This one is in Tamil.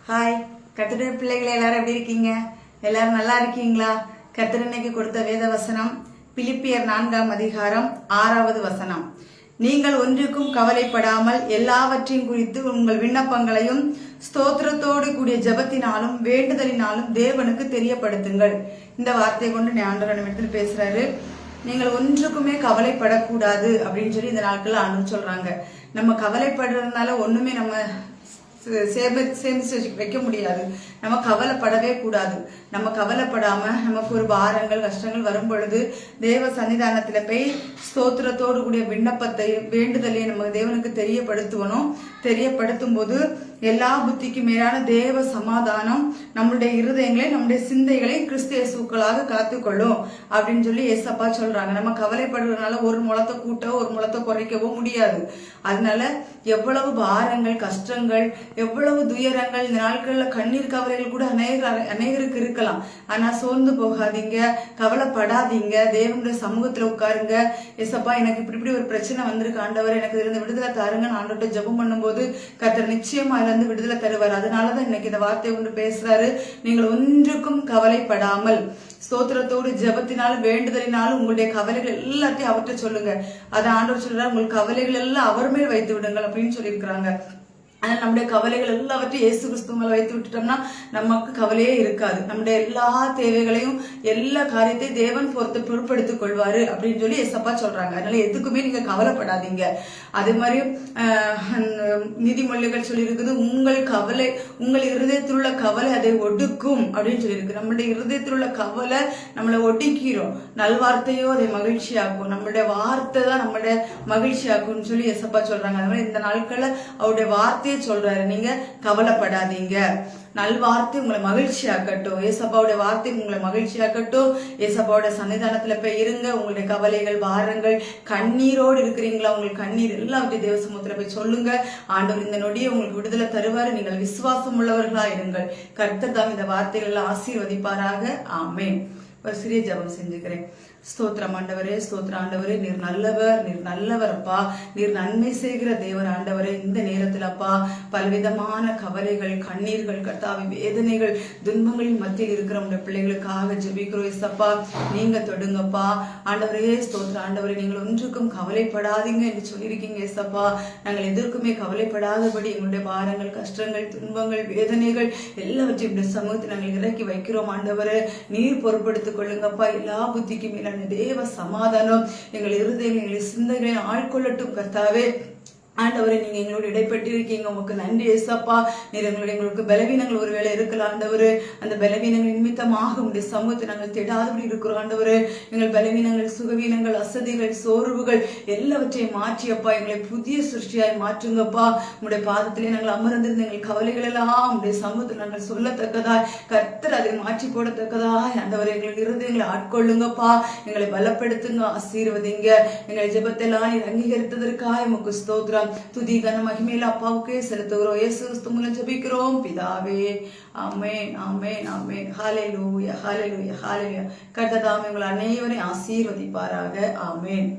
ஹாய் கர்த்தருடைய பிள்ளைகளை எல்லாரும் எப்படி இருக்கீங்க? எல்லாரும் நல்லா இருக்கீங்களா? கர்த்தர் இன்னைக்கு கொடுத்த வேத வசனம் பிலிப்பியர் 4ஆம் அதிகாரம் 6வது வசனம். நீங்கள் ஒன்றுக்கும் கவலைப்படாமல் எல்லாவற்றையும் குறித்து உங்கள் விண்ணப்பங்களையும் ஸ்தோத்திரத்தோடு கூடிய ஜெபத்தினாலும் வேண்டுதலினாலும் தேவனுக்கு தெரியப்படுத்துங்கள். இந்த வார்த்தையை கொண்டு ஆண்டவர் நம்மிடத்தில் பேசுறாரு. நீங்கள் ஒன்றுக்குமே கவலைப்படக்கூடாது அப்படின்னு சொல்லி இந்த நாட்கள்ல ஆண்டவர் சொல்றாங்க. நம்ம கவலைப்படுறதுனால ஒண்ணுமே நம்ம சேமிச்சு வைக்க முடியாது. நம்ம கவலைப்படவே கூடாது. நம்ம கவலைப்படாம நமக்கு ஒரு பாரங்கள் கஷ்டங்கள் வரும் பொழுது தேவ சன்னிதானத்துல போய் ஸ்தோத்திரத்தோடு கூடிய விண்ணப்பத்தையும் வேண்டுதலையும் நம்ம தேவனுக்கு தெரியப்படுத்துவனும். தெரியப்படுத்தும் போது எல்லா புத்திக்கு மேலான தேவ சமாதானம் நம்மளுடைய இருதயங்களை நம்முடைய சிந்தைகளை கிறிஸ்து இயேசுக்களாக காத்துக்கொள்ளும் அப்படின்னு சொல்லி ஏசப்பா சொல்றாங்க. நம்ம கவலைப்படுறதுனால ஒரு முளத்தை கூட்டவோ ஒரு முளத்தை குறைக்கவோ முடியாது. அதனால எவ்வளவு பாரங்கள் கஷ்டங்கள் எவ்வளவு துயரங்கள் இந்த நாட்கள்ல கண்ணீர் கவலைகள் கூட அநேகருக்கு இருக்கலாம். ஆனா சோர்ந்து போகாதீங்க, கவலைப்படாதீங்க. தேவனுடைய சமூகத்துல உட்காருங்க. ஏசப்பா எனக்கு இப்படி ஒரு பிரச்சனை வந்திருக்கு ஆண்டவர், எனக்கு இருந்து விடுதலை தாருங்க. ஆண்டவர்கிட்ட ஜெபம் பண்ணும்போது கர்த்தர் நிச்சயமா அதுல இருந்து விடுதலை தருவார். அதனாலதான் இன்னைக்கு இந்த வார்த்தையை கொண்டு பேசுறாரு. நீங்கள் ஒன்றுக்கும் கவலைப்படாமல் ஸ்தோத்திரத்தோடு ஜெபத்தினாலும் வேண்டுதலினாலும் உங்களுடைய கவலைகள் எல்லாத்தையும் அவர்கிட்ட சொல்லுங்க. அதை ஆண்டவர் சொல்றாரு, உங்கள் கவலைகள் எல்லாம் அவர் மேல் வைத்து விடுங்கள் அப்படின்னு சொல்லியிருக்கிறாங்க. ஆனால் நம்முடைய கவலைகள் எல்லாவற்றையும் இயேசு கிறிஸ்து மேல வைத்து விட்டுட்டோம்னா நமக்கு கவலையே இருக்காது. நம்முடைய எல்லா தேவைகளையும் எல்லா காரியத்தையும் தேவன் பொறுப்படுத்திக் கொள்வாரு அப்படின்னு சொல்லி ஏசப்பா சொல்றாங்க. அதனால எதுக்குமே நீங்க கவலைப்படாதீங்க. அதே மாதிரி நீதிமொழிகள் சொல்லி இருக்குது, உங்கள் இருதயத்தில் உள்ள கவலை அதை ஒடுக்கும் அப்படின்னு சொல்லியிருக்கு. நம்மளுடைய இருதயத்தில் உள்ள கவலை நம்மளை ஒடுக்கிறோம், நல்வார்த்தையோ அதை மகிழ்ச்சியாக்கும். நம்மளுடைய வார்த்தை தான் நம்மளுடைய மகிழ்ச்சியாக்கும்னு சொல்லி ஏசப்பா சொல்றாங்க. அதனால இந்த நாட்கள்ல அவருடைய வார்த்தை சொல்றாரு, நீங்க கவலைப்படாதீங்க, நல்வார்த்தை உங்களை மகிழ்ச்சியாக்கட்டும். ஏசப்பாவுடைய வார்த்தை உங்களை மகிழ்ச்சியாக்கட்டும். ஏசப்பாவுடைய சன்னிதானத்துல போய் இருங்க. உங்களுடைய கவலைகள் பாரங்கள் கண்ணீரோடு இருக்கிறீங்களா, உங்களுக்கு கண்ணீர் எல்லாவற்றையும் தேவ சமூகத்துல போய் சொல்லுங்க. ஆண்டவர் இந்த நொடியை உங்களுக்கு விடுதலை தருவாரு. நீங்கள் விசுவாசம் உள்ளவர்களா இருங்கள். கர்த்தர் தாம் இந்த வார்த்தைகள் எல்லாம் ஆசீர்வதிப்பாராக. ஆமென். ஒரு சிறிய ஜெபம் செஞ்சுக்கிறேன். ஸ்தோத்திரம் ஆண்டவரே, ஸ்தோத்திர ஆண்டவரே, நீர் நல்லவர் அப்பா, நீர் நன்மை செய்கிற தேவர் ஆண்டவரே. இந்த நேரத்தில் அப்பா பலவிதமான கவலைகள் கண்ணீர்கள் கர்த்தாவை வேதனைகள் துன்பங்களின் மத்தியில் இருக்கிற உங்களுடைய பிள்ளைகளுக்காக ஜெபிக்கிறோம். ஏசப்பா நீங்க தொடுங்கப்பா ஆண்டவரே. ஸ்தோத்திர ஆண்டவரே, நீங்கள் ஒன்றுக்கும் கவலைப்படாதீங்க என்று சொல்லியிருக்கீங்க. ஏசப்பா நாங்கள் எதற்குமே கவலைப்படாதபடி எங்களுடைய பாரங்கள் கஷ்டங்கள் துன்பங்கள் வேதனைகள் எல்லாவற்றையும் சமூகத்தில் நாங்கள் இறக்கி வைக்கிறோம். ஆண்டவரே நீர் பொறுப்படுத்திக் கொள்ளுங்கப்பா. எல்லா புத்திக்கு மேல தேவ சமாதானம் எங்கள் இருதயங்களை எங்கள் சிந்தைகளை ஆட்கொள்ளட்டும். கர்த்தாவே ஆண்டவரை நீங்க எங்களோட இடைப்பட்டிருக்கீங்க. உங்களுக்கு நன்றி ஏசப்பா. நீர் எங்களுக்கு பலவீனங்கள் ஒருவேளை இருக்கலாம் ஆண்டவரு. அந்த பலவீனங்கள் நிமித்தமாக உங்களுடைய சமூகத்தை நாங்கள் தேடாதபடி இருக்கிறோம் ஆண்டவரு. எங்கள் பலவீனங்கள் சுகவீனங்கள் அசதிகள் சோர்வுகள் எல்லாவற்றையும் மாற்றியப்பா எங்களை புதிய சிருஷ்டியாய் மாற்றுங்கப்பா. உங்களுடைய பாதத்திலே நாங்கள் அமர்ந்திருந்த எங்கள் கவலைகள் எல்லாம் உங்களுடைய சமூகத்தில் நாங்கள் சொல்லத்தக்கதாய் கர்த்தர் அதை மாற்றி போடத்தக்கதாய் ஆண்டவரை எங்களுக்கு இருதயங்களை ஆட்கொள்ளுங்கப்பா. எங்களை பலப்படுத்துங்க, ஆசீர்வதிங்க. எங்களை ஜெபத்தெல்லாம் நீர் அங்கீகரித்ததற்காக உமக்கு ஸ்தோத்திரம் துதி கன மகிமையில அப்பாவுக்கே செலுத்துகிறோம். இயேசு கிறிஸ்து மூலம் ஜெபிக்கிறோம் பிதாவே. ஆமென் ஆமென் ஆமென். ஹல்லேலூயா ஹல்லேலூயா ஹல்லேலூயா. கர்த்தர் தாமே உங்கள் அனைவரையும் ஆசீர்வதிப்பாராக. ஆமென்.